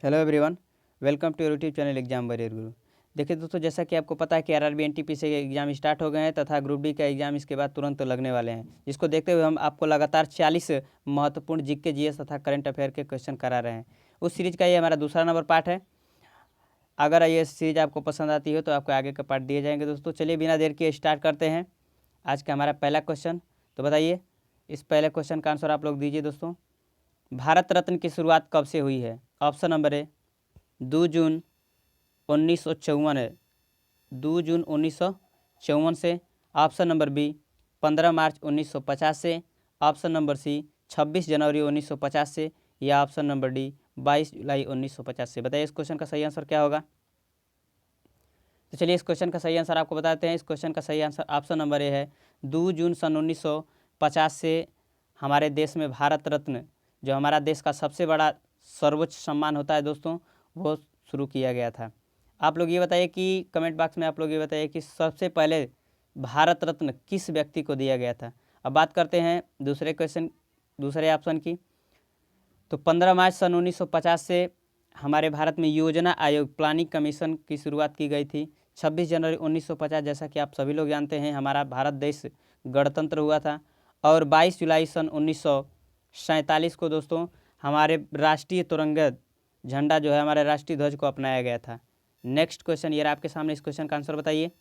Hello everyone, welcome to YouTube channel exam warrior Guru. देखिए दोस्तों, जैसा कि आपको पता है कि आरआरबी एनटीपीसी के एग्जाम स्टार्ट हो गए हैं तथा ग्रुप डी का एग्जाम इसके बाद तुरंत लगने वाले हैं, जिसको देखते हुए हम आपको लगातार 40 महत्वपूर्ण जीके जीएस तथा करंट अफेयर के क्वेश्चन करा रहे हैं। उस सीरीज का ये हमारा दूसरा नंबर पार्ट है। अगर ये सीरीज आपको पसंद आती है तो आपको आगे का पार्ट दिए जाएंगे। दोस्तों चलिए बिना देर के स्टार्ट करते हैं आज का हमारा पहला क्वेश्चन। तो बताइए, इस पहले क्वेश्चन का आंसर आप लोग दीजिए। दोस्तों, भारत रत्न की शुरुआत कब से हुई है? ऑप्शन नंबर ए 2 जून 1954 है, 2 जून 1954 से। ऑप्शन नंबर बी 15 मार्च 1950 से। ऑप्शन नंबर सी 26 जनवरी 1950 से। या ऑप्शन नंबर डी 22 जुलाई 1950 से। बताइए इस क्वेश्चन का सही आंसर क्या होगा। तो चलिए इस क्वेश्चन का सही आंसर आपको बताते हैं। इस क्वेश्चन का सही आंसर ऑप्शन नंबर ए है 2 जून सन 1950 से हमारे देश में भारत रत्न, जो हमारा देश का सबसे बड़ा सर्वोच्च सम्मान होता है दोस्तों, वो शुरू किया गया था। आप लोग ये बताइए कि कमेंट बॉक्स में आप लोग ये बताइए कि सबसे पहले भारत रत्न किस व्यक्ति को दिया गया था। अब बात करते हैं दूसरे ऑप्शन की। तो 15 मार्च सन 1950 से हमारे भारत में योजना आयोग प्लानिंग कमीशन की शुरुआत की गई थी। 26 जनवरी 1950, जैसा कि आप सभी लोग जानते हैं, हमारा भारत देश गणतंत्र हुआ था। और 22 जुलाई सन 1947 को दोस्तों हमारे राष्ट्रीय तिरंगा झंडा जो है, हमारे राष्ट्रीय ध्वज को अपनाया गया था। नेक्स्ट क्वेश्चन ये रहा आपके सामने। इस क्वेश्चन का आंसर बताइए।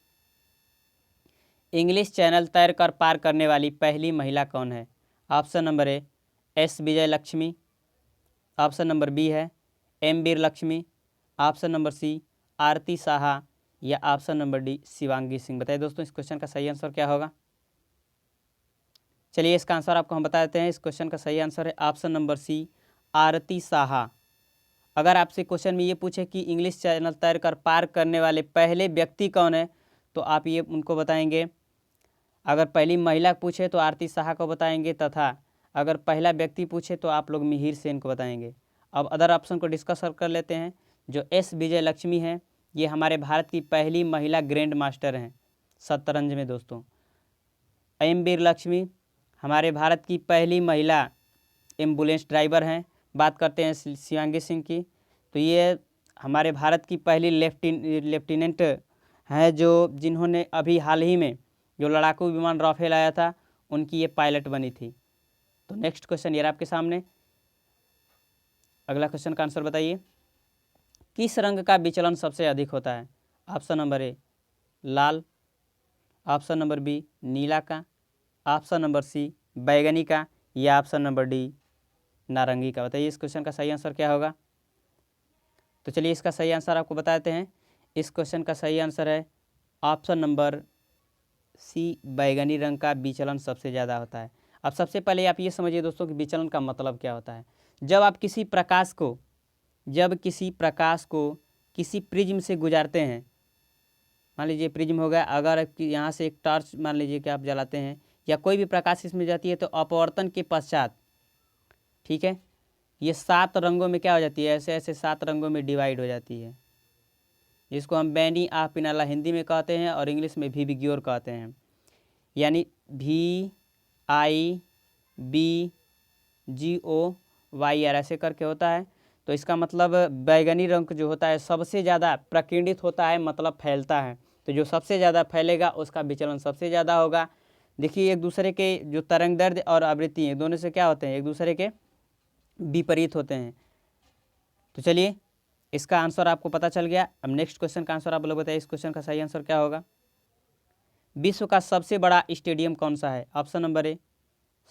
इंग्लिश चैनल तैर कर पार करने वाली पहली महिला कौन है? Option number A S Vijay Lakshmi. Option number B है M Veer Lakshmi. Option number C Aarti Saha. या option number D Shivangi Singh. बताइए दोस्तों इस क्वेश्चन का सही आंसर क्या होगा। चलिए इसका आंसर आपको हम बता देते हैं। इस क्वेश्चन का सही आंसर है option number C Aarti Saha. अगर आपसे क्वेश्चन में ये पूछे कि इंग्लिश चैनल तैर कर पार करने वाले पहले व्यक्ति कौन है, तो आप ये उनको बताएंगे। अगर पहली महिला पूछे तो आरती साहा को बताएंगे, तथा अगर पहला व्यक्ति पूछे तो आप लोग मिहिर सेन को बताएंगे। अब अदर ऑप्शन को डिस्कस कर लेते हैं। जो एस विजय लक्ष्मी है, ये हमारे भारत की पहली महिला ग्रैंड मास्टर हैं शतरंज में दोस्तों। एम वीर लक्ष्मी हमारे भारत की पहली महिला एम्बुलेंस ड्राइवर हैं। बात करते हैं शिवांगी सिंह की, तो ये हमारे भारत की पहली लेफ्टिनेंट हैं, जो जिन्होंने अभी हाल ही में जो लड़ाकू विमान राफेल आया था, उनकी ये पायलट बनी थी। तो नेक्स्ट क्वेश्चन ये रहा आपके सामने। अगला क्वेश्चन का आंसर बताइए। किस रंग का विचलन सबसे अधिक होता है? ऑप्शन नंबर ए लाल। ऑप्शन नंबर बी नीला का। ऑप्शन नंबर सी बैगनी का। या ऑप्शन नंबर डी नारंगी का। बताइए इस क्वेश्चन का सही आंसर क्या होगा। तो चलिए इसका सही आंसर आपको बता देते हैं। इस क्वेश्चन का सही आंसर है ऑप्शन नंबर सी बैगनी रंग का विचलन सबसे ज़्यादा होता है। अब सबसे पहले आप ये समझिए दोस्तों कि विचलन का मतलब क्या होता है। जब किसी प्रकाश को किसी प्रिज्म से गुजारते हैं, मान लीजिए प्रिज्म हो गया, अगर यहाँ से एक टॉर्च मान लीजिए कि आप जलाते हैं या कोई भी प्रकाश इसमें जाती है, तो अपवर्तन के पश्चात, ठीक है, ये 7 रंगों में क्या हो जाती है, ऐसे ऐसे 7 रंगों में डिवाइड हो जाती है, जिसको हम बैनी ऑफ पिनाला हिंदी में कहते हैं और इंग्लिश में विग्योर कहते हैं। यानी VIBGOYR ऐसे करके होता है। तो इसका मतलब बैगनी रंग जो होता है सबसे ज़्यादा प्रकीर्णित होता है, मतलब फैलता है। तो जो सबसे ज़्यादा फैलेगा उसका विचलन सबसे ज़्यादा होगा। देखिए एक दूसरे के जो तरंगदैर्ध्य और आवृत्ति हैं, दोनों से क्या होते हैं, एक दूसरे के विपरीत होते हैं। तो चलिए इसका आंसर आपको पता चल गया। अब नेक्स्ट क्वेश्चन का आंसर आप लोग बताइए। इस क्वेश्चन का सही आंसर क्या होगा। विश्व का सबसे बड़ा स्टेडियम कौन सा है? Option number A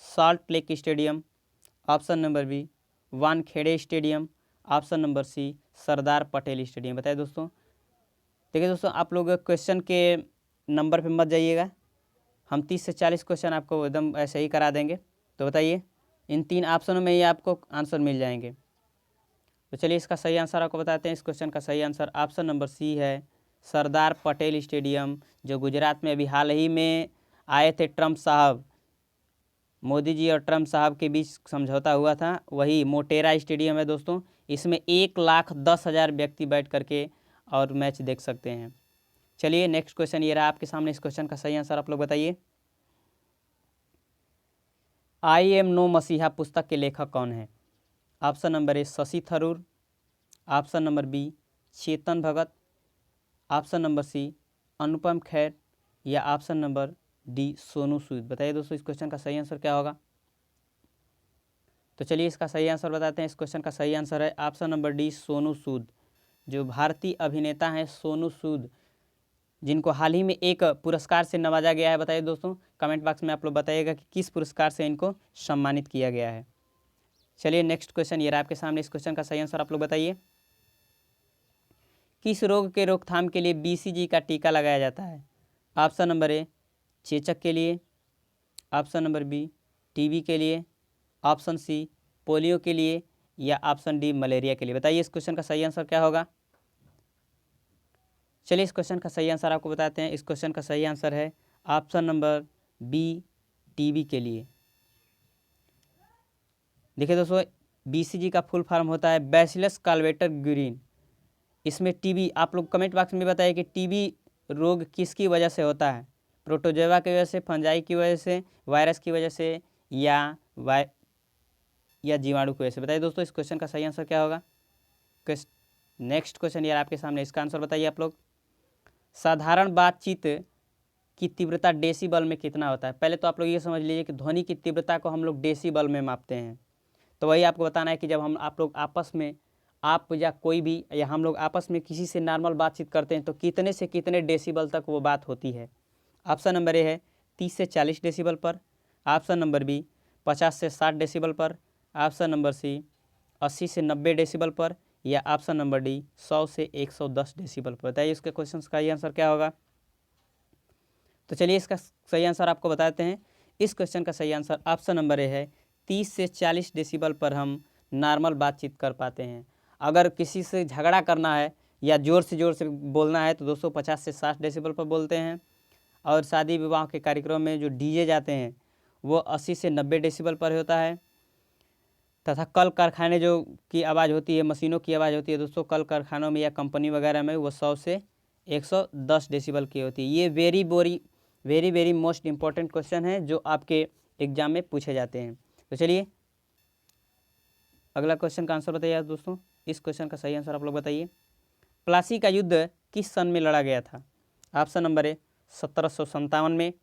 Salt Lake stadium. Option number B Wankhede stadium. Option number C Sardar Patel stadium. बताइए दोस्तों। देखिए दोस्तों, आप लोग क्वेश्चन के नंबर पे मत जाइएगा, हम 30 से 40 क्वेश्चन आपको एकदम ऐसे ही करा देंगे। तो बताइए इन 3 ऑप्शनों में ही आपको आंसर मिल जाएंगे। तो चलिए इसका सही आंसर आपको बताते हैं। इस क्वेश्चन का सही आंसर ऑप्शन नंबर सी है सरदार पटेल स्टेडियम, जो गुजरात में अभी हाल ही में आए थे ट्रंप साहब। मोदी जी और ट्रंप साहब के बीच समझौता हुआ था, वही मोटेरा स्टेडियम है दोस्तों। इसमें 1,10,000 व्यक्ति बैठ करके और मैच देख सकते हैं। चलिए नेक्स्ट क्वेश्चन ये रहा आपके सामने। इस क्वेश्चन का सही आंसर आप लोग बताइए। आई एम नो मसीहा पुस्तक के लेखक कौन है? Option number A Shashi Tharoor. Option number B Chetan Bhagat, option number C Anupam Kher या option number D Sonu Sood. बताइए दोस्तों इस क्वेश्चन का सही आंसर क्या होगा। तो चलिए इसका सही आंसर बताते हैं। इस क्वेश्चन का सही आंसर है ऑप्शन नंबर डी सोनू सूद। जो भारतीय अभिनेता हैं सोनू सूद, जिनको हाल ही में एक पुरस्कार से नवाजा गया है। बताइए दोस्तों, कमेंट बॉक्स में आप लोग बताइएगा कि किस पुरस्कार से इनको सम्मानित किया गया है। चलिए नेक्स्ट क्वेश्चन ये रहा आपके सामने। इस क्वेश्चन का सही आंसर आप लोग बताइए। किस रोग के रोकथाम के लिए BCG का टीका लगाया जाता है। ऑप्शन नंबर ए चेचक के लिए, ऑप्शन नंबर बी TB के लिए, ऑप्शन सी पोलियो के लिए या ऑप्शन डी मलेरिया के लिए। बताइए इस क्वेश्चन का सही आंसर क्या होगा। चलिए इस क्वेश्चन का सही आंसर आपको बताते हैं। इस क्वेश्चन का सही आंसर है ऑप्शन नंबर बी TB के लिए। देखिए दोस्तों, BCG का फुल फॉर्म होता है बैसिलस काल्वेटर ग्रीन। इसमें TB, आप लोग कमेंट बॉक्स में बताइए कि TB रोग किसकी वजह से होता है। प्रोटोजोआ की वजह से, फंजाई की वजह से, वायरस की वजह से या जीवाणु की वजह से। बताइए दोस्तों इस क्वेश्चन का सही आंसर क्या होगा। नेक्स्ट क्वेश्चन यार आपके सामने, इसका आंसर बताइए आप लोग। साधारण बातचीत की तीव्रता डेसीबल में कितना होता है। पहले तो आप लोग ये समझ लीजिए कि ध्वनि की तीव्रता को हम लोग डेसीबल में मापते हैं। तो वही आपको बताना है कि जब आप लोग आपस में, आप या कोई भी या हम लोग आपस में किसी से नॉर्मल बातचीत करते हैं तो कितने से कितने डेसीबल तक वो बात होती है। ऑप्शन नंबर ए है 30 से 40 डेसीबल पर, ऑप्शन नंबर बी 50 से 60 डेसीबल पर, ऑप्शन नंबर सी 80 से 90 डेसीबल पर या ऑप्शन नंबर डी 100 से 110 डेसीबल पर। बताइए इसके क्वेश्चन का ये आंसर क्या होगा। तो चलिए इसका सही आंसर आपको बताते हैं। इस क्वेश्चन का सही आंसर ऑप्शन नंबर ए है 30 से 40 डेसीबल पर हम नॉर्मल बातचीत कर पाते हैं। अगर किसी से झगड़ा करना है या ज़ोर से बोलना है तो दोस्तों 50 से 60 डेसीबल पर बोलते हैं। और शादी विवाह के कार्यक्रम में जो DJ जाते हैं वो 80 से 90 डेसीबल पर होता है। तथा कल कारखाने जो की आवाज़ होती है, मशीनों की आवाज़ होती है दोस्तों कल कारखानों में या कंपनी वगैरह में, वो 100 से 110 डेसीबल की होती है। ये वेरी मोस्ट इम्पॉर्टेंट क्वेश्चन है जो आपके एग्जाम में पूछे जाते हैं। तो चलिए अगला क्वेश्चन का आंसर बताइए दोस्तों। इस क्वेश्चन का सही आंसर आप लोग बताइए। प्लासी का युद्ध किस सन में लड़ा गया था। ऑप्शन नंबर ए 1757 में,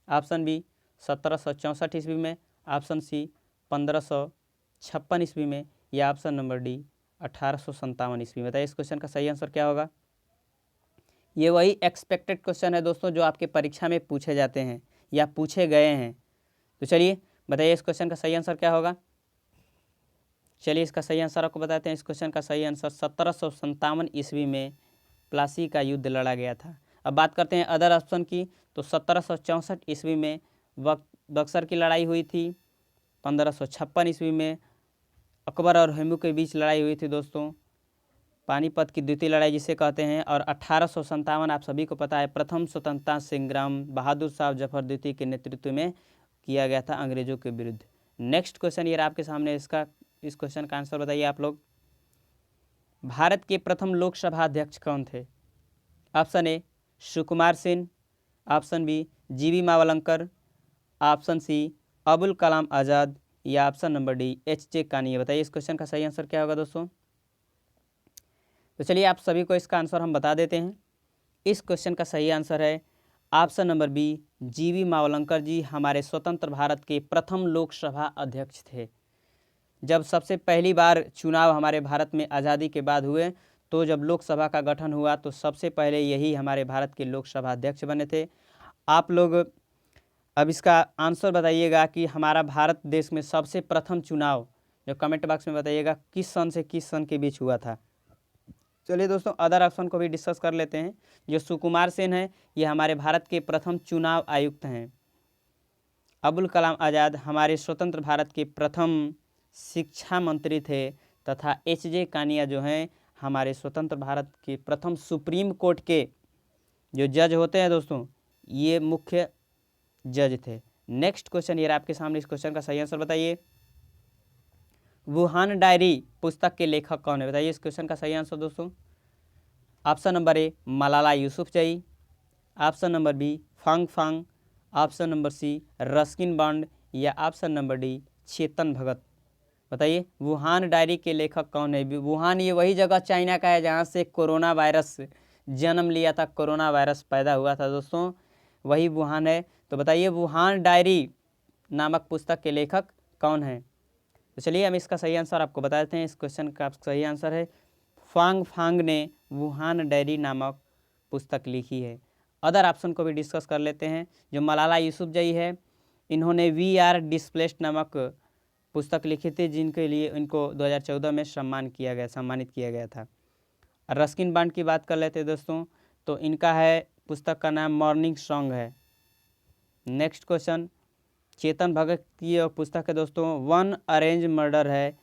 ऑप्शन बी 1764 ईस्वी में, ऑप्शन सी 1556 ईस्वी में या ऑप्शन नंबर डी 1857 ईस्वी में। बताइए इस क्वेश्चन का सही आंसर क्या होगा। ये वही एक्सपेक्टेड क्वेश्चन है दोस्तों जो आपके परीक्षा में पूछे जाते हैं या पूछे गए हैं। तो चलिए बताइए इस क्वेश्चन का सही आंसर क्या होगा। चलिए इसका सही आंसर आपको बताते हैं। इस क्वेश्चन का सही आंसर 1757 ईस्वी में प्लासी का युद्ध लड़ा गया था। अब बात करते हैं अदर ऑप्शन की, तो 1764 ईस्वी में बक्सर की लड़ाई हुई थी। 1556 ईस्वी में अकबर और हुमायूं के बीच लड़ाई हुई थी दोस्तों, पानीपत की द्वितीय लड़ाई जिसे कहते हैं। और 1857 आप सभी को पता है प्रथम स्वतंत्रता संग्राम बहादुर शाह जफर द्वितीय के नेतृत्व में किया गया था अंग्रेजों के विरुद्ध। नेक्स्ट क्वेश्चन ये आपके सामने, इस क्वेश्चन का आंसर बताइए आप लोग। भारत के प्रथम लोकसभा अध्यक्ष कौन थे। Option A Sukumar Sen, option B GV Mavalankar, option C Abul Kalam Azad या option number D HJ Kania. बताइए इस क्वेश्चन का सही आंसर क्या होगा दोस्तों। तो चलिए आप सभी को इसका आंसर हम बता देते हैं। इस क्वेश्चन का सही आंसर है option number B GV Mavalankar ji हमारे स्वतंत्र भारत के प्रथम लोकसभा अध्यक्ष थे। जब सबसे पहली बार चुनाव हमारे भारत में आज़ादी के बाद हुए तो जब लोकसभा का गठन हुआ तो सबसे पहले यही हमारे भारत के लोकसभा अध्यक्ष बने थे। आप लोग अब इसका आंसर बताइएगा कि हमारा भारत देश में सबसे प्रथम चुनाव जो कमेंट बॉक्स में बताइएगा किस सन से किस सन के बीच हुआ था। चलिए दोस्तों अदर ऑप्शन को भी डिस्कस कर लेते हैं। जो सुकुमार सेन है ये हमारे भारत के प्रथम चुनाव आयुक्त हैं। अबुल कलाम आज़ाद हमारे स्वतंत्र भारत के प्रथम शिक्षा मंत्री थे। तथा HJ कानिया जो हैं हमारे स्वतंत्र भारत के प्रथम सुप्रीम कोर्ट के जो जज होते हैं दोस्तों, ये मुख्य जज थे। नेक्स्ट क्वेश्चन ये आपके सामने, इस क्वेश्चन का सही आंसर बताइए। वुहान डायरी पुस्तक के लेखक कौन है। बताइए इस क्वेश्चन का सही आंसर दोस्तों। Option number A Malala Yousafzai, option number B Fang, option number C Ruskin Bond या option number D Chetan Bhagat. बताइए वुहान डायरी के लेखक कौन है? वुहान ये वही जगह चाइना का है जहाँ से कोरोना वायरस जन्म लिया था, कोरोना वायरस पैदा हुआ था दोस्तों, वही वुहान है। तो बताइए वुहान डायरी नामक पुस्तक के लेखक कौन है? तो चलिए हम इसका सही आंसर आपको बता देते हैं। इस क्वेश्चन का सही आंसर है फ़ांग फांग ने वुहान डायरी नामक पुस्तक लिखी है। अदर ऑप्शन को भी डिस्कस कर लेते हैं। जो मलाला यूसुफजई है, इन्होंने वी आर डिस्प्लेस्ड नामक पुस्तक लिखी थी, जिनके लिए इनको 2014 में सम्मानित किया गया था। रस्किन बॉन्ड की बात कर लेते हैं दोस्तों, तो इनका है पुस्तक का नाम मॉर्निंग सॉन्ग है। नेक्स्ट क्वेश्चन चेतन भगत की पुस्तक है दोस्तों वन अरेंज मर्डर है।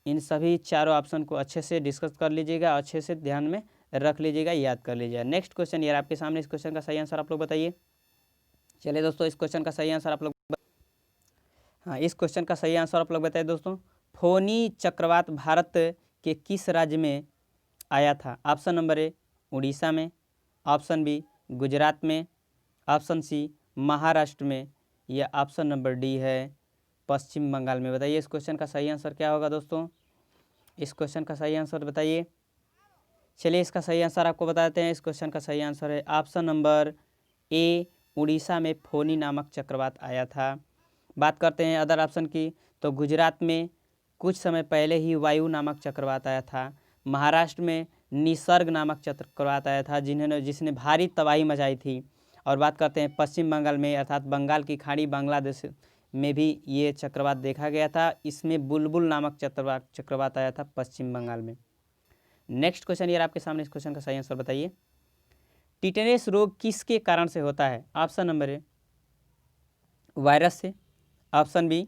इन सभी चारों ऑप्शन को अच्छे से डिस्कस कर लीजिएगा, अच्छे से ध्यान में रख लीजिएगा, याद कर लीजिएगा। नेक्स्ट क्वेश्चन यार आपके सामने, इस क्वेश्चन का सही आंसर आप लोग बताइए। चलिए दोस्तों इस क्वेश्चन का सही आंसर आप लोग इस क्वेश्चन का सही आंसर आप लोग बताइए दोस्तों। फोनी चक्रवात भारत के किस राज्य में आया था? ऑप्शन नंबर ए उड़ीसा में, ऑप्शन बी गुजरात में, ऑप्शन सी महाराष्ट्र में, या ऑप्शन नंबर डी है पश्चिम बंगाल में। बताइए इस क्वेश्चन का सही आंसर क्या होगा दोस्तों? इस क्वेश्चन का सही आंसर बताइए। चलिए इसका सही आंसर आपको बता देते हैं। इस क्वेश्चन का सही आंसर है ऑप्शन नंबर ए उड़ीसा में फोनी नामक चक्रवात आया था। बात करते हैं अदर ऑप्शन की, तो गुजरात में कुछ समय पहले ही वायु नामक चक्रवात आया था। महाराष्ट्र में निसर्ग नामक चक्रवात आया था जिसने भारी तबाही मचाई थी। और बात करते हैं पश्चिम बंगाल में, अर्थात बंगाल की खाड़ी बांग्लादेश में भी ये चक्रवात देखा गया था। इसमें बुलबुल नामक चक्रवात आया था पश्चिम बंगाल में। नेक्स्ट क्वेश्चन यार आपके सामने, इस क्वेश्चन का सही आंसर बताइए। टिटेनस रोग किसके कारण से होता है? ऑप्शन नंबर ए वायरस से, ऑप्शन बी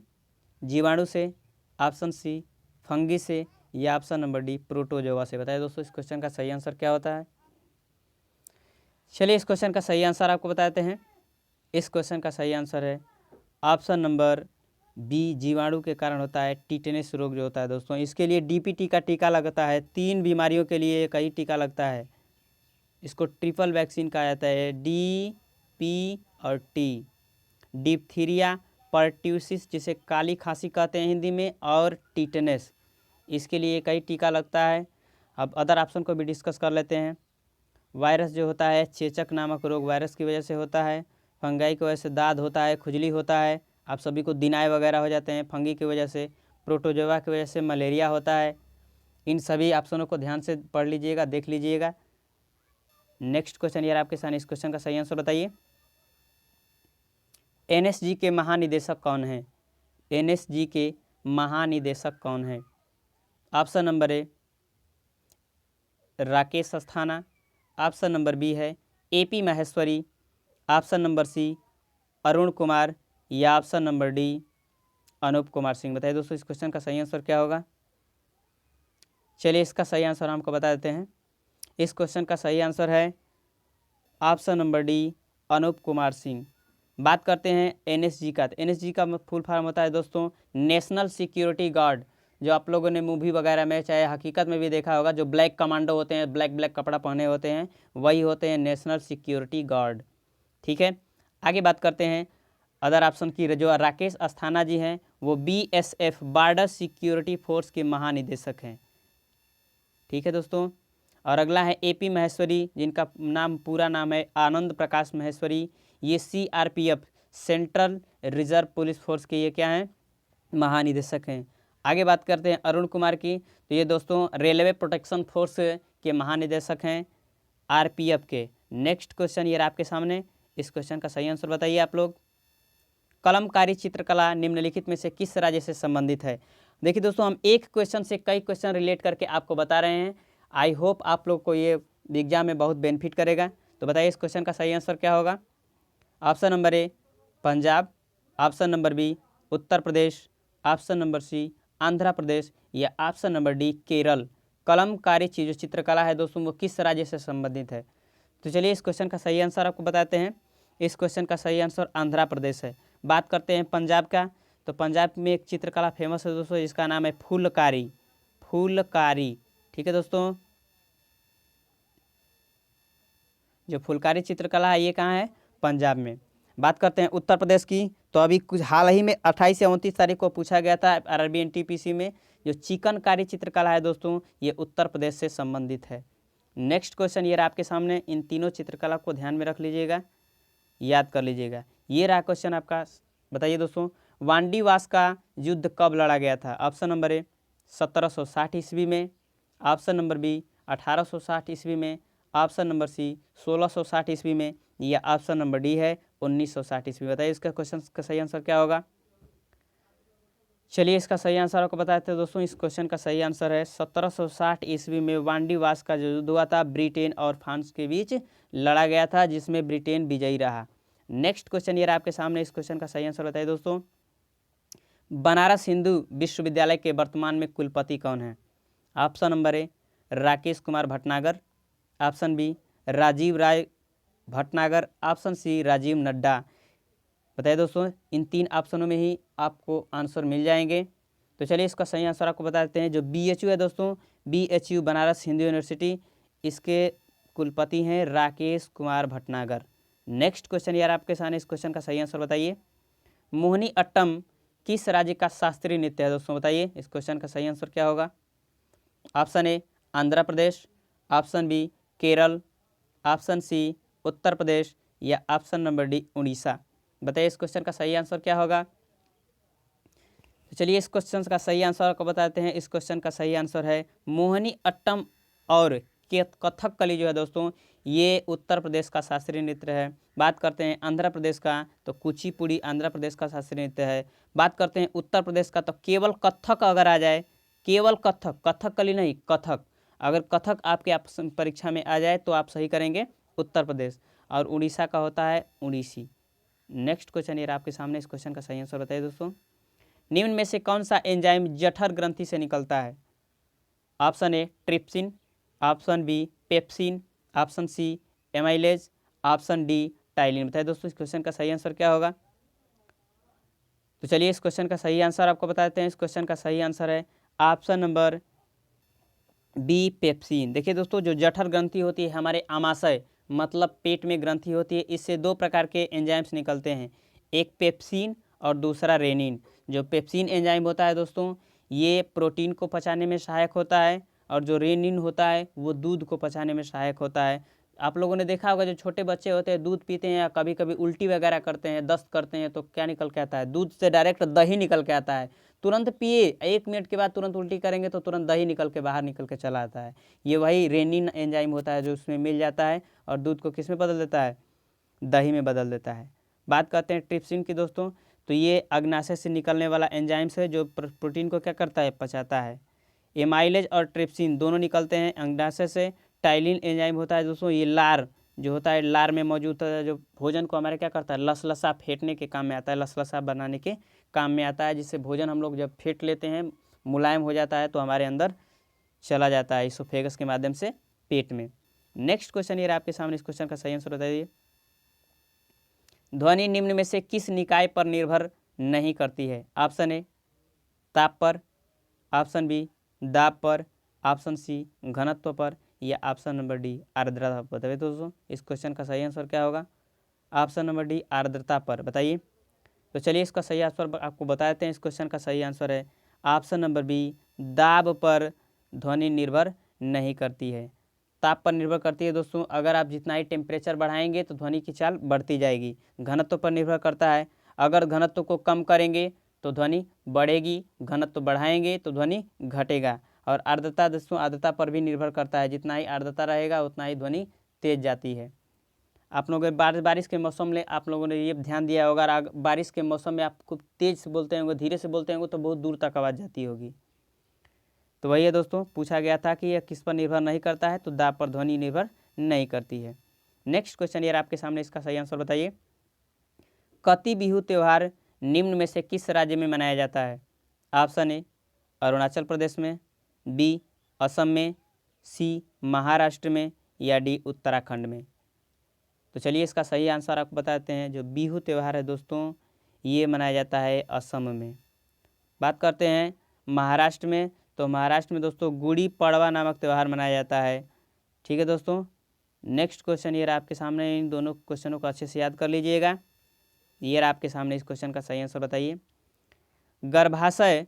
जीवाणु से, ऑप्शन सी फंगी से, या ऑप्शन नंबर डी प्रोटोजोआ से। बताइए दोस्तों इस क्वेश्चन का सही आंसर क्या होता है? चलिए इस क्वेश्चन का सही आंसर आपको बता देते हैं। इस क्वेश्चन का सही आंसर है ऑप्शन नंबर बी जीवाणु के कारण होता है टिटेनस रोग जो होता है दोस्तों। इसके लिए डीपीटी का टीका लगता है। 3 बीमारियों के लिए एक ही टीका लगता है। इसको ट्रिपल वैक्सीन कहा जाता है, डी पी और टी। डिप्थीरिया, पर्ट्यूसिस जिसे काली खांसी कहते हैं हिंदी में, और टिटेनस, इसके लिए एक ही टीका लगता है। अब अदर ऑप्शन को भी डिस्कस कर लेते हैं। वायरस जो होता है चेचक नामक रोग वायरस की वजह से होता है। फंगाई की वजह से दाद होता है, खुजली होता है, आप सभी को दिनाय वगैरह हो जाते हैं फंगी की वजह से। प्रोटोजोआ की वजह से मलेरिया होता है। इन सभी ऑप्शनों को ध्यान से पढ़ लीजिएगा, देख लीजिएगा। नेक्स्ट क्वेश्चन यार आपके सामने, इस क्वेश्चन का सही आंसर बताइए। एनएसजी के महानिदेशक कौन है? एनएसजी के महानिदेशक कौन है? Option number A Rakesh Asthana, option number B है AP Maheshwari, option number C Arun Kumar, या option number D Anoop Kumar Singh. बताइए दोस्तों इस क्वेश्चन का सही आंसर क्या होगा? चलिए इसका सही आंसर हमको बता देते हैं। इस क्वेश्चन का सही आंसर है option number D Anoop Kumar Singh. बात करते हैं एनएसजी का। तो एनएसजी का फुल फॉर्म होता है दोस्तों नेशनल सिक्योरिटी गार्ड। जो आप लोगों ने मूवी वगैरह में चाहे हकीकत में भी देखा होगा, जो ब्लैक कमांडो होते हैं, ब्लैक कपड़ा पहने होते हैं, वही होते हैं नेशनल सिक्योरिटी गार्ड। ठीक है, आगे बात करते हैं अदर ऑप्शन की। जो राकेश अस्थाना जी हैं वो बीएसएफ बॉर्डर सिक्योरिटी फोर्स के महानिदेशक हैं। ठीक है दोस्तों, और अगला है एपी महेश्वरी, जिनका पूरा नाम है आनंद प्रकाश महेश्वरी। ये CRPF central reserve police force के ये क्या हैं? महानिदेशक हैं। आगे बात करते हैं अरुण कुमार की, तो ये दोस्तों रेलवे प्रोटेक्शन फोर्स के महानिदेशक हैं आरपीएफ के। नेक्स्ट क्वेश्चन ये आपके सामने, इस क्वेश्चन का सही आंसर बताइए आप लोग। कलमकारी चित्रकला निम्नलिखित में से किस राज्य से संबंधित है? देखिए दोस्तों हम एक क्वेश्चन से कई क्वेश्चन रिलेट करके आपको बता रहे हैं। आई होप आप लोग को ये एग्जाम में बहुत बेनिफिट करेगा। तो बताइए इस क्वेश्चन का सही आंसर क्या होगा? Option number A Punjab, option number B Uttar Pradesh, option number C Andhra Pradesh, या option number D Kerala. Kalamkari जो चित्रकला है दोस्तों वो किस राज्य से संबंधित है? तो चलिए इस क्वेश्चन का सही आंसर आपको बताते हैं। इस क्वेश्चन का सही आंसर आंध्र प्रदेश है। बात करते हैं पंजाब का, तो पंजाब में एक चित्रकला फेमस है दोस्तों, जिसका नाम है फुलकारी। फुलकारी, ठीक है दोस्तों, जो फुलकारी चित्रकला है ये कहाँ है? पंजाब में। बात करते हैं उत्तर प्रदेश की, तो अभी कुछ हाल ही में 28 से 29 तारीख को पूछा गया था आरआरबी एनटीपीसी में। जो चिकनकारी चित्रकला है दोस्तों, ये उत्तर प्रदेश से संबंधित है। नेक्स्ट क्वेश्चन ये रहा आपके सामने, इन तीनों चित्रकला को ध्यान में रख लीजिएगा, याद कर लीजिएगा। ये रहा क्वेश्चन आपका, बताइए दोस्तों, वांडीवास का युद्ध कब लड़ा गया था? ऑप्शन नंबर ए 1760 ईस्वी में, ऑप्शन नंबर बी 1860 ईस्वी में, ऑप्शन नंबर सी 1660 ईस्वी में, या ऑप्शन नंबर डी है 1960 ईस्वी। बताइए इसका क्वेश्चन का सही आंसर क्या होगा? चलिए इसका सही आंसर आपको बताते हैं दोस्तों। इस क्वेश्चन का सही आंसर है 1760 ईस्वी में वांडीवास का जो युद्ध हुआ था ब्रिटेन और फ्रांस के बीच लड़ा गया था, जिसमें ब्रिटेन विजयी रहा। नेक्स्ट क्वेश्चन ये रहा आपके सामने, इस क्वेश्चन का सही आंसर बताइए दोस्तों। बनारस हिंदू विश्वविद्यालय के वर्तमान में कुलपति कौन है? Option number A Rakesh Kumar Bhatnagar, option B Rajeev Rai Bhatnagar, option C Rajeev Nadda. बताइए दोस्तों, इन तीन ऑप्शनों में ही आपको आंसर मिल जाएंगे। तो चलिए इसका सही आंसर आपको बता देते हैं। जो BHU है दोस्तों, BHU बनारस हिंदू यूनिवर्सिटी, इसके कुलपति हैं राकेश कुमार भटनागर। नेक्स्ट क्वेश्चन यार आपके सामने, इस क्वेश्चन का सही आंसर बताइए। मोहिनी अट्टम किस राज्य का शास्त्रीय नृत्य है दोस्तों? बताइए इस क्वेश्चन का सही आंसर क्या होगा? Option A Andhra Pradesh, option B Kerala, option C Uttar Pradesh, या ऑप्शन नंबर डी उड़ीसा। बताइए इस क्वेश्चन का सही आंसर क्या होगा? तो चलिए इस क्वेश्चन का सही आंसर आपको बताते हैं। इस क्वेश्चन का सही आंसर है मोहिनी अट्टम और कथकली जो है दोस्तों, ये उत्तर प्रदेश का शास्त्रीय नृत्य है। बात करते हैं आंध्र प्रदेश का, तो कुचिपुड़ी आंध्र प्रदेश का शास्त्रीय नृत्य है। बात करते हैं उत्तर प्रदेश का, तो केवल कथक अगर आ जाए, केवल कथक, कथकली नहीं कथक, अगर कथक आपके परीक्षा में आ जाए तो आप सही करेंगे उत्तर प्रदेश। और उड़ीसा का होता है उड़ीसी। नेक्स्ट क्वेश्चन ये आपके सामने, इस क्वेश्चन का सही आंसर बताइए दोस्तों। निम्न में से कौन सा एंजाइम जठर ग्रंथि से निकलता है? Option A trypsin, option B pepsin, option C amylase, option D ptyalin. बताइए दोस्तों इस क्वेश्चन का सही आंसर क्या होगा? तो चलिए इस क्वेश्चन का सही आंसर आपको बता देते हैं। इस क्वेश्चन का सही आंसर है ऑप्शन नंबर बी पेप्सिन। देखिए दोस्तों, जो जठर ग्रंथि होती है हमारे आमाशय मतलब पेट में ग्रंथि होती है, इससे दो प्रकार के एंजाइम्स निकलते हैं, एक पेप्सिन और दूसरा रेनिन। जो पेप्सिन एंजाइम होता है दोस्तों, ये प्रोटीन को पचाने में सहायक होता है, और जो रेनिन होता है वो दूध को पचाने में सहायक होता है। आप लोगों ने देखा होगा, जो छोटे बच्चे होते हैं दूध पीते हैं या कभी कभी उल्टी वगैरह करते हैं, दस्त करते हैं, तो क्या निकल के आता है? दूध से डायरेक्ट दही निकल के आता है। तुरंत पिए, 1 मिनट के बाद तुरंत उल्टी करेंगे तो तुरंत दही निकल के बाहर निकल के चला आता है। ये वही रेनिन एंजाइम होता है जो उसमें मिल जाता है और दूध को किस में बदल देता है? दही में बदल देता है। बात करते हैं ट्रिप्सिन की दोस्तों, तो ये अग्नाशय से निकलने वाला एंजाइम्स है जो प्रोटीन को क्या करता है? पचाता है। एमाइलेज और ट्रिप्सिन दोनों निकलते हैं अग्नाशय से। टाइलिन एंजाइम होता है दोस्तों, ये लार जो होता है, लार में मौजूद होता है, जो भोजन को हमारे क्या करता है? लसलसा फेंटने के काम में आता है, लसलसा बनाने के काम में आता है, जिससे भोजन हम लोग जब फेंट लेते हैं मुलायम हो जाता है तो हमारे अंदर चला जाता है इसोफेगस के माध्यम से पेट में। नेक्स्ट क्वेश्चन ये आपके सामने, इस क्वेश्चन का सही आंसर बताइए। ध्वनि निम्न में से किस निकाय पर निर्भर नहीं करती है? ऑप्शन ए ताप पर, ऑप्शन बी दाब पर, ऑप्शन सी घनत्व पर, या ऑप्शन नंबर डी आर्द्रता पर। बताइए दोस्तों इस क्वेश्चन का सही आंसर क्या होगा? ऑप्शन नंबर डी आर्द्रता पर। बताइए। तो चलिए इसका सही आंसर आपको बता देते हैं। इस क्वेश्चन का सही आंसर है ऑप्शन नंबर बी दाब पर ध्वनि निर्भर नहीं करती है। ताप पर निर्भर करती है दोस्तों, अगर आप जितना ही टेम्परेचर बढ़ाएंगे तो ध्वनि की चाल बढ़ती जाएगी। घनत्व पर निर्भर करता है, अगर घनत्व को कम करेंगे तो ध्वनि बढ़ेगी, घनत्व बढ़ाएंगे तो ध्वनि घटेगा। और आर्द्रता दोस्तों, आर्द्रता पर भी निर्भर करता है, जितना ही आर्द्रता रहेगा उतना ही ध्वनि तेज जाती है। आप लोगों ने बारिश के मौसम में आप लोगों ने ये ध्यान दिया होगा, अगर बारिश के मौसम में आप खूब तेज़ से बोलते होंगे, धीरे से बोलते होंगे तो बहुत दूर तक आवाज़ जाती होगी। तो वही है दोस्तों, पूछा गया था कि यह किस पर निर्भर नहीं करता है, तो दाब पर ध्वनि निर्भर नहीं करती है। नेक्स्ट क्वेश्चन यार आपके सामने, इसका सही आंसर बताइए। कति बिहू त्यौहार निम्न में से किस राज्य में मनाया जाता है? ऑप्शन ए अरुणाचल प्रदेश में, बी असम में, सी महाराष्ट्र में, या डी उत्तराखंड में। तो चलिए इसका सही आंसर आपको बताते हैं। जो बिहू त्यौहार है दोस्तों, ये मनाया जाता है असम में। बात करते हैं महाराष्ट्र में, तो महाराष्ट्र में दोस्तों गुड़ी पड़वा नामक त्यौहार मनाया जाता है। ठीक है दोस्तों। नेक्स्ट क्वेश्चन ये रहा आपके सामने, इन दोनों क्वेश्चनों को अच्छे से याद कर लीजिएगा। ये रहा आपके सामने, इस क्वेश्चन का सही आंसर बताइए। गर्भाशय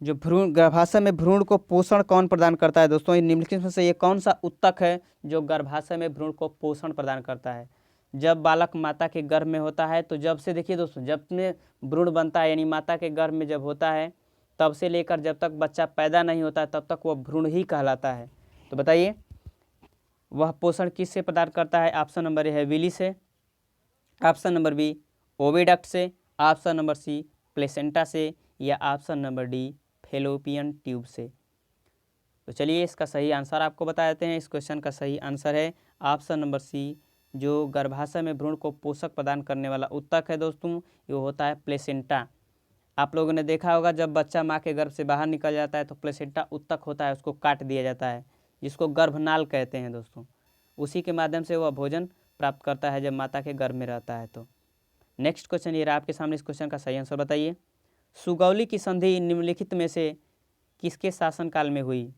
जो भ्रूण, गर्भाशय में भ्रूण को पोषण कौन प्रदान करता है दोस्तों? निम्नलिखित में से ये कौन सा ऊतक है जो गर्भाशय में भ्रूण को पोषण प्रदान करता है? जब बालक माता के गर्भ में होता है, तो जब से देखिए दोस्तों, जब में भ्रूण बनता है यानी माता के गर्भ में जब होता है, तब से लेकर जब तक बच्चा पैदा नहीं होता है तब तक वह भ्रूण ही कहलाता है। तो बताइए वह पोषण किससे प्रदान करता है? ऑप्शन नंबर ए है विली से, ऑप्शन नंबर बी ओविडक्ट से, ऑप्शन नंबर सी प्लेसेंटा से, या option number D fallopian tube से। तो चलिए इसका सही आंसर आपको बता देते हैं। इस क्वेश्चन का सही आंसर है ऑप्शन नंबर सी, जो गर्भाशय में भ्रूण को पोषक प्रदान करने वाला ऊतक है दोस्तों, ये होता है प्लेसेंटा। आप लोगों ने देखा होगा जब बच्चा माँ के गर्भ से बाहर निकल जाता है तो प्लेसेंटा ऊतक होता है, उसको काट दिया जाता है, जिसको गर्भनाल कहते हैं दोस्तों। उसी के माध्यम से वह भोजन प्राप्त करता है जब माता के गर्भ में रहता है। तो नेक्स्ट क्वेश्चन ये रहा आपके सामने, इस क्वेश्चन का सही आंसर बताइए। सुगौली की संधि निम्नलिखित में से किसके शासनकाल में हुई?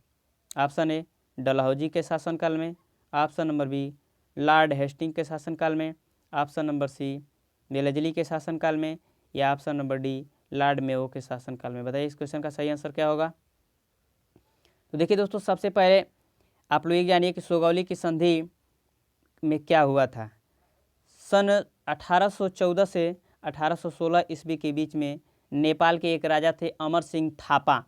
ऑप्शन ए डलहौजी के शासनकाल में, option number B Lord Hasting के शासनकाल में, ऑप्शन नंबर सी वेलेस्ली के शासनकाल में, या option number D Lord Mayo के शासनकाल में। बताइए इस क्वेश्चन का सही आंसर क्या होगा? तो देखिए दोस्तों, सबसे पहले आप लोग ये जानिए कि सुगौली की संधि में क्या हुआ था। सन 1814 से 1816 ईस्वी के बीच में नेपाल के एक राजा थे अमर सिंह थापा,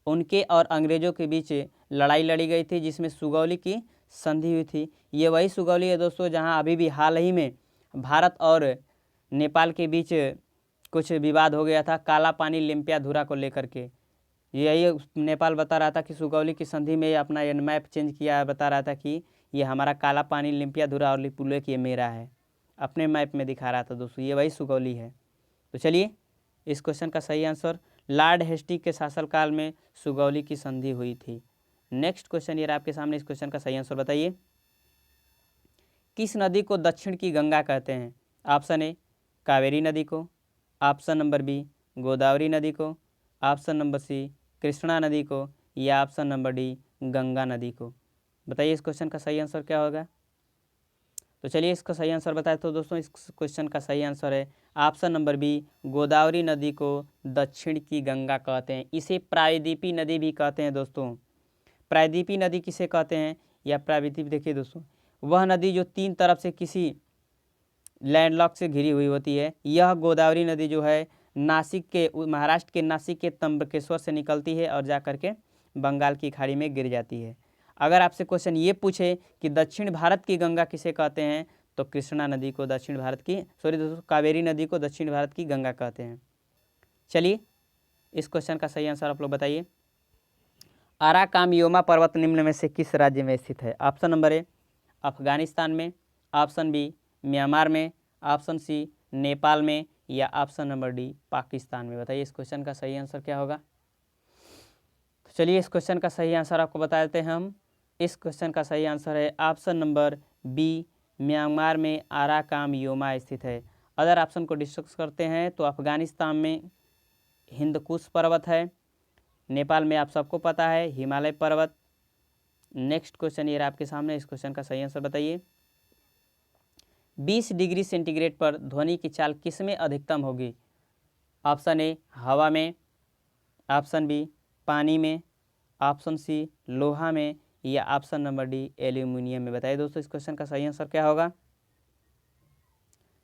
उनके और अंग्रेज़ों के बीच लड़ाई लड़ी गई थी जिसमें सुगौली की संधि हुई थी। ये वही सुगौली है दोस्तों जहां अभी भी हाल ही में भारत और नेपाल के बीच कुछ विवाद हो गया था काला पानी लिम्पियाधुरा को लेकर के। यही नेपाल बता रहा था कि सुगौली की संधि में अपना ये मैप चेंज किया, बता रहा था कि ये हमारा काला पानी लिम्पियाधुरा और लिपुलेख ये मेरा है, अपने मैप में दिखा रहा था दोस्तों, ये वही सुगौली है। तो चलिए इस क्वेश्चन का सही आंसर लॉर्ड हेस्टिंग के शासनकाल में सुगौली की संधि हुई थी। नेक्स्ट क्वेश्चन ये रहा आपके सामने, इस क्वेश्चन का सही आंसर बताइए। किस नदी को दक्षिण की गंगा कहते हैं? ऑप्शन ए कावेरी नदी को, ऑप्शन नंबर बी गोदावरी नदी को, ऑप्शन नंबर सी कृष्णा नदी को, या ऑप्शन नंबर डी गंगा नदी को। बताइए इस क्वेश्चन का सही आंसर क्या होगा? तो चलिए इसका सही आंसर बताए तो दोस्तों, इस क्वेश्चन का सही आंसर है ऑप्शन नंबर बी गोदावरी नदी को दक्षिण की गंगा कहते हैं। इसे प्रायद्वीपी नदी भी कहते हैं दोस्तों। प्रायद्वीपी नदी किसे कहते हैं? या प्रायद्वीप, देखिए दोस्तों, वह नदी जो तीन तरफ से किसी लैंडलॉक से घिरी हुई होती है। यह गोदावरी नदी जो है नासिक के, महाराष्ट्र के नासिक के त्र्यंबकेश्वर से निकलती है और जा करके बंगाल की खाड़ी में गिर जाती है। अगर आपसे क्वेश्चन ये पूछे कि दक्षिण भारत की गंगा किसे कहते हैं, तो कृष्णा नदी को दक्षिण भारत की, सॉरी दोस्तों, कावेरी नदी को दक्षिण भारत की गंगा कहते हैं। चलिए इस क्वेश्चन का सही आंसर आप लोग बताइए। अराकामियोमा पर्वत निम्न में से किस राज्य में स्थित है? ऑप्शन नंबर ए अफगानिस्तान में, ऑप्शन बी म्यांमार में, ऑप्शन सी नेपाल में, या ऑप्शन नंबर डी पाकिस्तान में। बताइए इस क्वेश्चन का सही आंसर क्या होगा? तो चलिए इस क्वेश्चन का सही आंसर आपको बता देते हैं हम। इस क्वेश्चन का सही आंसर है ऑप्शन नंबर बी म्यांमार में अराकामियोमा स्थित है। अदर ऑप्शन को डिस्कस करते हैं तो अफगानिस्तान में हिंदकुश पर्वत है, नेपाल में आप सबको पता है हिमालय पर्वत। नेक्स्ट क्वेश्चन ये रहा आपके सामने, इस क्वेश्चन का सही आंसर बताइए। 20 डिग्री सेंटीग्रेड पर ध्वनि की चाल किसमें अधिकतम होगी? ऑप्शन ए हवा में, ऑप्शन बी पानी में, ऑप्शन सी लोहा में, या ऑप्शन नंबर डी एल्यूमिनियम में। बताइए दोस्तों इस क्वेश्चन का सही आंसर क्या होगा?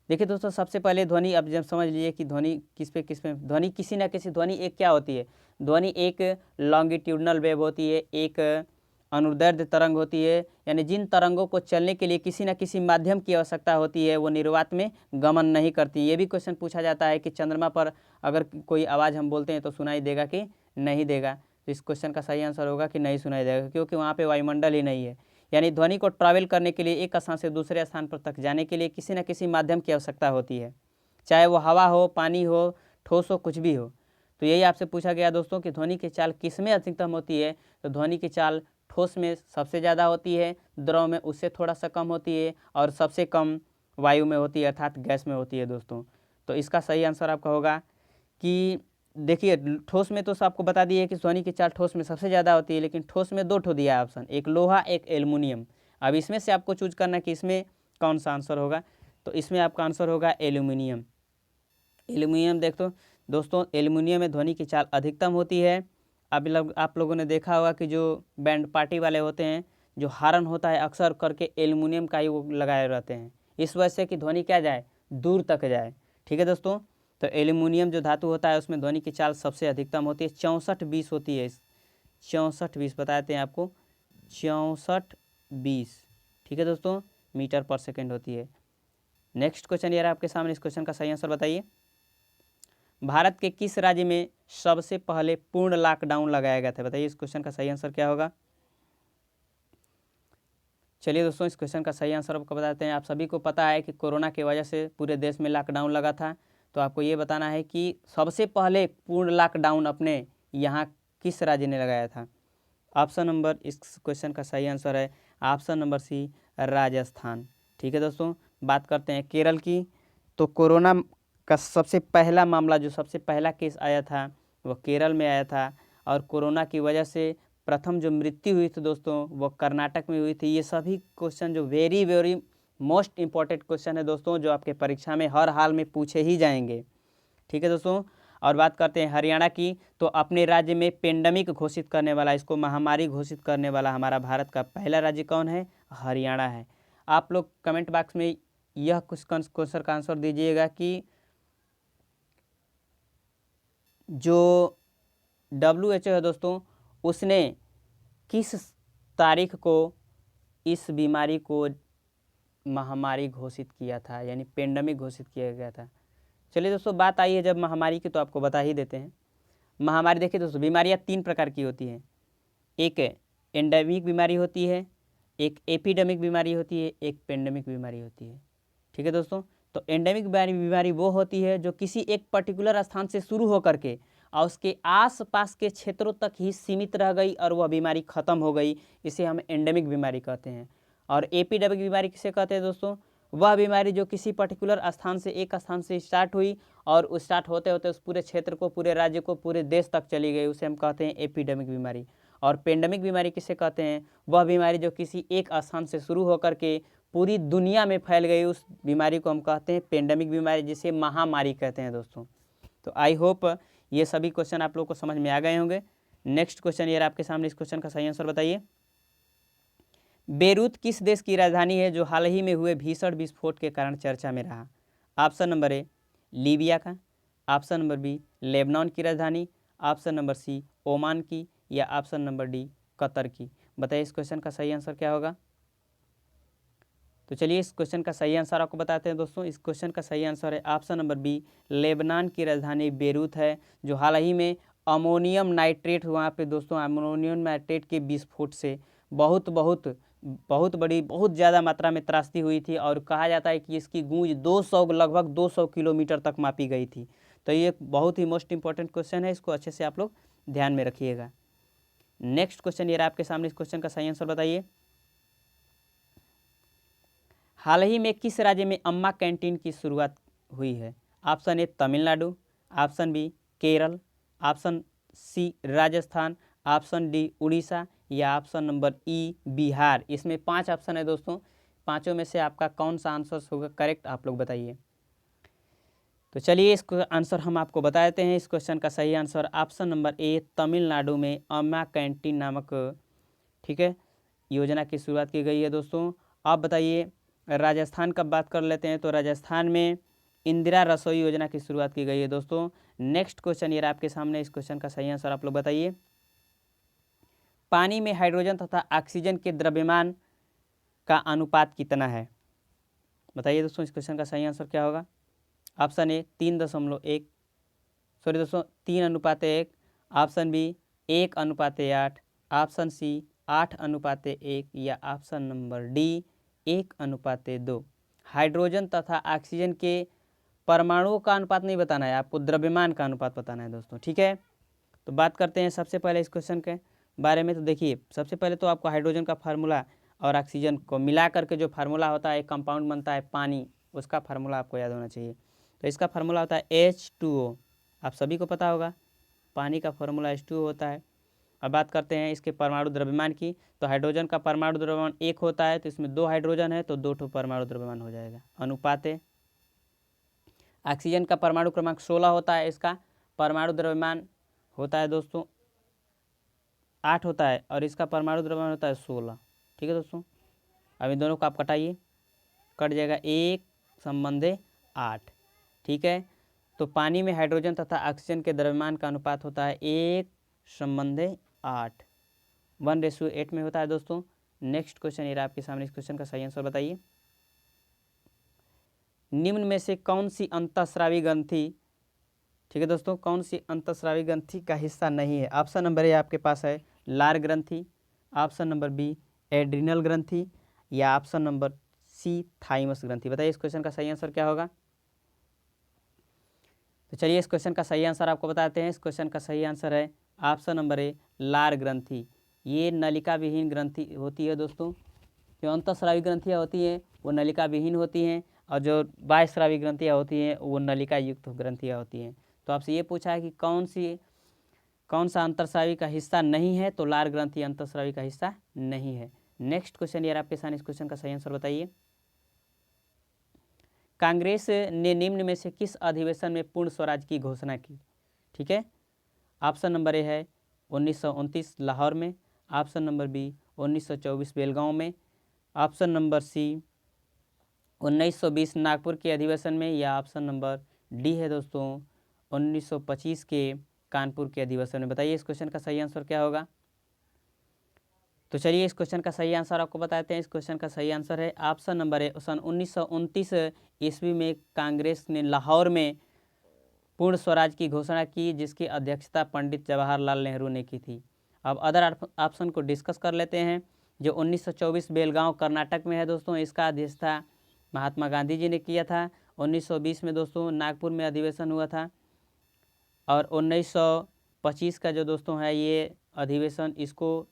देखिए दोस्तों, सबसे पहले ध्वनि, अब जब समझ लीजिए कि ध्वनि किस पे ध्वनि किसी ना किसी, ध्वनि एक क्या होती है? ध्वनि एक लॉन्गिट्यूडनल वेव होती है, एक अनुदैर्ध्य तरंग होती है, यानी जिन तरंगों को चलने के लिए किसी न किसी माध्यम की आवश्यकता होती है वो निर्वात में गमन नहीं करती। ये भी क्वेश्चन पूछा जाता है कि चंद्रमा पर अगर कोई आवाज़ हम बोलते हैं तो सुनाई देगा कि नहीं देगा? तो इस क्वेश्चन का सही आंसर होगा कि नहीं सुनाई देगा, क्योंकि वहाँ पे वायुमंडल ही नहीं है। यानी ध्वनि को ट्रैवल करने के लिए, एक स्थान से दूसरे स्थान पर तक जाने के लिए किसी न किसी माध्यम की आवश्यकता होती है, चाहे वो हवा हो, पानी हो, ठोस हो, कुछ भी हो। तो यही आपसे पूछा गया दोस्तों कि ध्वनि की चाल किस में अधिकतम होती है? तो ध्वनि की चाल ठोस में सबसे ज़्यादा होती है, द्रव में उससे थोड़ा सा कम होती है, और सबसे कम वायु में होती है, अर्थात गैस में होती है दोस्तों। तो इसका सही आंसर आपका होगा कि देखिए ठोस में तो आपको बता दिए कि ध्वनि की चाल ठोस में सबसे ज़्यादा होती है, लेकिन ठोस में दो ठो दिया है ऑप्शन, एक लोहा एक एल्युमिनियम। अब इसमें से आपको चूज करना है कि इसमें कौन सा आंसर होगा। तो इसमें आपका आंसर होगा एल्यूमिनियम। एल्युमिनियम देख तो दोस्तों, एल्युमिनियम में ध्वनि की चाल अधिकतम होती है। अब आप लोगों ने देखा होगा कि जो बैंड पार्टी वाले होते हैं, जो हार्न होता है अक्सर करके एल्युमिनियम का ही वो लगाए रहते हैं, इस वजह से कि ध्वनि क्या जाए, दूर तक जाए। ठीक है दोस्तों, तो एल्युमिनियम जो धातु होता है उसमें ध्वनि की चाल सबसे अधिकतम होती है, 64-20 होती है। 64-20 बताते हैं आपको, 64-20। ठीक है दोस्तों, मीटर पर सेकेंड होती है। नेक्स्ट क्वेश्चन यार आपके सामने, इस क्वेश्चन का सही आंसर बताइए। भारत के किस राज्य में सबसे पहले पूर्ण लॉकडाउन लगाया गया था? बताइए इस क्वेश्चन का सही आंसर क्या होगा। चलिए दोस्तों, इस क्वेश्चन का सही आंसर आपको बताते हैं। आप सभी को पता है कि कोरोना की वजह से पूरे देश में लॉकडाउन लगा था, तो आपको ये बताना है कि सबसे पहले पूर्ण लॉकडाउन अपने यहाँ किस राज्य ने लगाया था। ऑप्शन नंबर, इस क्वेश्चन का सही आंसर है ऑप्शन नंबर सी, राजस्थान। ठीक है दोस्तों, बात करते हैं केरल की। तो कोरोना का सबसे पहला मामला, जो सबसे पहला केस आया था वो केरल में आया था, और कोरोना की वजह से प्रथम जो मृत्यु हुई थी दोस्तों वो कर्नाटक में हुई थी। ये सभी क्वेश्चन जो very very most important question है दोस्तों, जो आपके परीक्षा में हर हाल में पूछे ही जाएंगे। ठीक है दोस्तों, और बात करते हैं हरियाणा की। तो अपने राज्य में पेंडेमिक घोषित करने वाला, इसको महामारी घोषित करने वाला हमारा भारत का पहला राज्य कौन है? हरियाणा है। आप लोग कमेंट बॉक्स में यह क्वेश्चन का आंसर दीजिएगा कि जो WHO है दोस्तों, उसने किस तारीख को इस बीमारी को महामारी घोषित किया था, यानी पेंडेमिक घोषित किया गया था। चलिए दोस्तों, बात आई है जब महामारी की, तो आपको बता ही देते हैं। महामारी देखिए दोस्तों, बीमारियाँ 3 प्रकार की होती हैं। एक एंडेमिक बीमारी होती है, एक एपिडेमिक बीमारी होती है, एक पेंडेमिक बीमारी होती है। ठीक है दोस्तों, तो एंडेमिक बीमारी वो होती है जो किसी एक पर्टिकुलर स्थान से शुरू होकर के और उसके आसपास के क्षेत्रों तक ही सीमित रह गई और वह बीमारी ख़त्म हो गई, इसे हम एंडेमिक बीमारी कहते हैं। और एपिडेमिक बीमारी किसे कहते हैं दोस्तों? वह बीमारी जो किसी पर्टिकुलर स्थान से, एक स्थान से स्टार्ट हुई और स्टार्ट होते होते उस पूरे क्षेत्र को, पूरे राज्य को, पूरे देश तक चली गई, उसे हम कहते हैं एपिडेमिक बीमारी। और पेंडेमिक बीमारी किसे कहते हैं? वह बीमारी जो किसी एक स्थान से शुरू होकर के पूरी दुनिया में फैल गई, उस बीमारी को हम कहते हैं पेंडेमिक बीमारी, जिसे महामारी कहते हैं दोस्तों। तो आई होप ये सभी क्वेश्चन आप लोग को समझ में आ गए होंगे। नेक्स्ट क्वेश्चन ये आपके सामने, इस क्वेश्चन का सही आंसर बताइए। बेरूत किस देश की राजधानी है जो हाल ही में हुए भीषण विस्फोट के कारण चर्चा में रहा? ऑप्शन नंबर ए, लीबिया का। ऑप्शन नंबर बी, लेबनान की राजधानी। ऑप्शन नंबर सी, ओमान की। या ऑप्शन नंबर डी, कतर की। बताइए इस क्वेश्चन का सही आंसर क्या होगा। तो चलिए इस क्वेश्चन का सही आंसर आपको बताते हैं दोस्तों। इस क्वेश्चन का सही आंसर है ऑप्शन नंबर बी, लेबनान की राजधानी बेरूत है, जो हाल ही में अमोनियम नाइट्रेट वहाँ पे दोस्तों, अमोनियम नाइट्रेट के विस्फोट से बहुत बहुत बहुत बड़ी, बहुत ज़्यादा मात्रा में त्रासदी हुई थी, और कहा जाता है कि इसकी गूंज 200, लगभग 200 किलोमीटर तक मापी गई थी। तो ये बहुत ही मोस्ट इंपॉर्टेंट क्वेश्चन है, इसको अच्छे से आप लोग ध्यान में रखिएगा। नेक्स्ट क्वेश्चन ये आपके सामने, इस क्वेश्चन का सही आंसर बताइए। हाल ही में किस राज्य में अम्मा कैंटीन की शुरुआत हुई है? Option A, Tamil Nadu. Option B, Kerala. Option C, Rajasthan. Option D, Orissa. या ऑप्शन नंबर ई, बिहार। इसमें 5 ऑप्शन है दोस्तों, पाँचों में से आपका कौन सा आंसर होगा करेक्ट, आप लोग बताइए। तो चलिए इसको आंसर हम आपको बता देते हैं। इस क्वेश्चन का सही आंसर ऑप्शन नंबर ए, तमिलनाडु में अम्मा कैंटीन नामक, ठीक है, योजना की शुरुआत की गई है दोस्तों। आप बताइए राजस्थान का बात कर लेते हैं। तो राजस्थान में इंदिरा रसोई योजना की शुरुआत की गई है दोस्तों। नेक्स्ट क्वेश्चन ये आपके सामने, इस क्वेश्चन का सही आंसर आप लोग बताइए। पानी में हाइड्रोजन तथा ऑक्सीजन के द्रव्यमान का अनुपात कितना है? बताइए दोस्तों, इस क्वेश्चन का सही आंसर क्या होगा। ऑप्शन ए, 3.1, सॉरी दोस्तों, 3:1। Option B, 1:8। Option C, 8:1। या ऑप्शन नंबर डी, 1:2। हाइड्रोजन तथा ऑक्सीजन के परमाणुओं का अनुपात नहीं बताना है आपको, द्रव्यमान का अनुपात बताना है दोस्तों। ठीक है, तो बात करते हैं सबसे पहले इस क्वेश्चन के बारे में। तो देखिए, सबसे पहले तो आपको हाइड्रोजन का फार्मूला और ऑक्सीजन को मिला करके जो फार्मूला होता है, एक कंपाउंड बनता है पानी, उसका फार्मूला आपको याद होना चाहिए। तो इसका फार्मूला होता है H2O। आप सभी को पता होगा, पानी का फार्मूला H2O होता है। अब बात करते हैं इसके परमाणु द्रव्यमान की। तो हाइड्रोजन का परमाणु द्रव्यमान 1 होता है, तो इसमें 2 हाइड्रोजन है, तो 2 परमाणु द्रव्यमान हो जाएगा। अनुपात है ऑक्सीजन का परमाणु क्रमांक 16 होता है, इसका परमाणु द्रव्यमान होता है दोस्तों 8 होता है, और इसका परमाणु द्रव्यमान होता है 16। ठीक है दोस्तों, अब इन दोनों को आप कटाइए, कट जाएगा 1 संबंधे 8। ठीक है, तो पानी में हाइड्रोजन तथा ऑक्सीजन के द्रव्यमान का अनुपात होता है 1 संबंधे 8, 1:8 में होता है दोस्तों। नेक्स्ट क्वेश्चन ये रहा आपके सामने, इस क्वेश्चन का सही आंसर बताइए। निम्न में से कौन सी अंतःस्रावी ग्रंथि, ठीक है दोस्तों, कौन सी अंतःस्रावी ग्रंथि का हिस्सा नहीं है? ऑप्शन नंबर ए आपके पास है लार ग्रंथि, ऑप्शन नंबर बी एड्रिनल ग्रंथि, या ऑप्शन नंबर सी थाइमस ग्रंथि। बताइए इस क्वेश्चन का सही आंसर क्या होगा? तो चलिए इस क्वेश्चन का सही आंसर आपको बताते हैं। इस क्वेश्चन का सही आंसर है ऑप्शन नंबर ए लार ग्रंथि। ये नलिका विहीन ग्रंथि होती है दोस्तों। जो अंतःस्रावी ग्रंथियाँ होती हैं वो नलिका विहीन होती हैं, और जो बाह्यस्रावी ग्रंथियाँ होती हैं वो नलिका युक्त ग्रंथियाँ होती हैं। तो आपसे ये पूछा है कि कौन सा अंतःस्रावी का हिस्सा नहीं है, तो लार ग्रंथि अंतःस्रावी का हिस्सा नहीं है। नेक्स्ट क्वेश्चन यार आपके सामने, इस क्वेश्चन का सही आंसर बताइए। कांग्रेस ने निम्न में से किस अधिवेशन में पूर्ण स्वराज की घोषणा की? ठीक है, ऑप्शन नंबर ए है 1929 लाहौर में, ऑप्शन नंबर बी 1924 बेलगांव में, ऑप्शन नंबर सी 1920 नागपुर के अधिवेशन में, या ऑप्शन नंबर डी है दोस्तों 1925 के कानपुर के अधिवेशन में। बताइए इस क्वेश्चन का सही आंसर क्या होगा? तो चलिए इस क्वेश्चन का सही आंसर आपको बताते हैं। इस क्वेश्चन का सही आंसर है ऑप्शन नंबर ए, सन 1929 ईस्वी में कांग्रेस ने लाहौर में पूर्ण स्वराज की घोषणा की, जिसकी अध्यक्षता पंडित जवाहरलाल नेहरू ने की थी। अब अदर ऑप्शन को डिस्कस कर लेते हैं। जो 1924 बेलगांव कर्नाटक में है दोस्तों, इसका अध्यक्षता महात्मा गांधी जी ने किया था। 1920 में दोस्तों नागपुर में अधिवेशन हुआ था, और 1925 का जो दोस्तों है ये अधिवेशन, इसको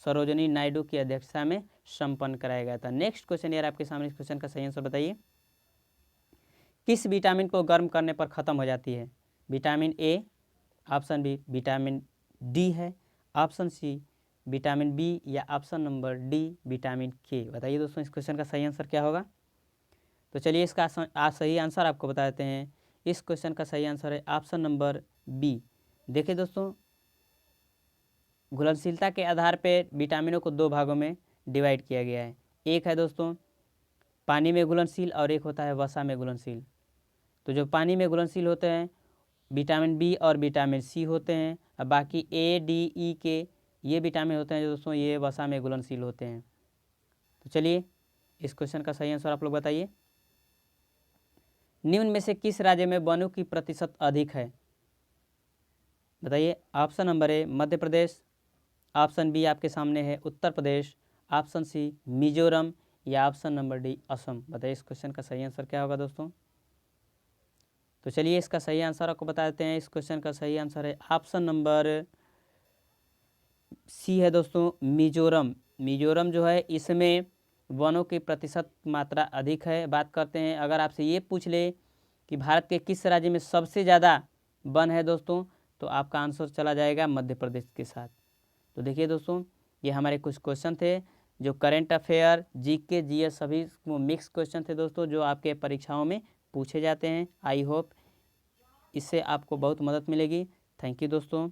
सरोजनी नायडू की अध्यक्षता में संपन्न कराया गया था। नेक्स्ट क्वेश्चन यार आपके सामने, इस क्वेश्चन का सही आंसर बताइए। किस विटामिन को गर्म करने पर ख़त्म हो जाती है? Vitamin A, option B vitamin D है, ऑप्शन सी विटामिन बी, या option number D vitamin K. बताइए दोस्तों इस क्वेश्चन का सही आंसर क्या होगा? तो चलिए इसका सही आंसर आपको बताते हैं। इस क्वेश्चन का सही आंसर है ऑप्शन नंबर बी। देखिए दोस्तों, घुलनशीलता के आधार पर विटामिनों को 2 भागों में डिवाइड किया गया है। एक है दोस्तों पानी में घुलनशील, और एक होता है वसा में घुलनशील। तो जो पानी में घुलनशील होते हैं विटामिन बी और विटामिन सी होते हैं, और बाकी ए डी ई के ये विटामिन होते हैं जो दोस्तों ये वसा में घुलनशील होते हैं। तो चलिए इस क्वेश्चन का सही आंसर आप लोग बताइए। निम्न में से किस राज्य में वनों की प्रतिशत अधिक है? बताइए, option number A Madhya Pradesh, option B आपके सामने है उत्तर प्रदेश, ऑप्शन सी मिजोरम, या ऑप्शन नंबर डी असम। बताइए इस क्वेश्चन का सही आंसर क्या होगा दोस्तों? तो चलिए इसका सही आंसर आपको बता देते हैं। इस क्वेश्चन का सही आंसर है ऑप्शन नंबर सी है दोस्तों मिजोरम। मिजोरम जो है इसमें वनों की प्रतिशत मात्रा अधिक है। बात करते हैं, अगर आपसे ये पूछ ले कि भारत के किस राज्य में सबसे ज़्यादा वन है दोस्तों, तो आपका आंसर चला जाएगा मध्य प्रदेश के साथ। तो देखिए दोस्तों, ये हमारे कुछ क्वेश्चन थे जो करेंट अफेयर, जीके, जीएस सभी मिक्स क्वेश्चन थे दोस्तों, जो आपके परीक्षाओं में पूछे जाते हैं। आई होप इससे आपको बहुत मदद मिलेगी। थैंक यू दोस्तों।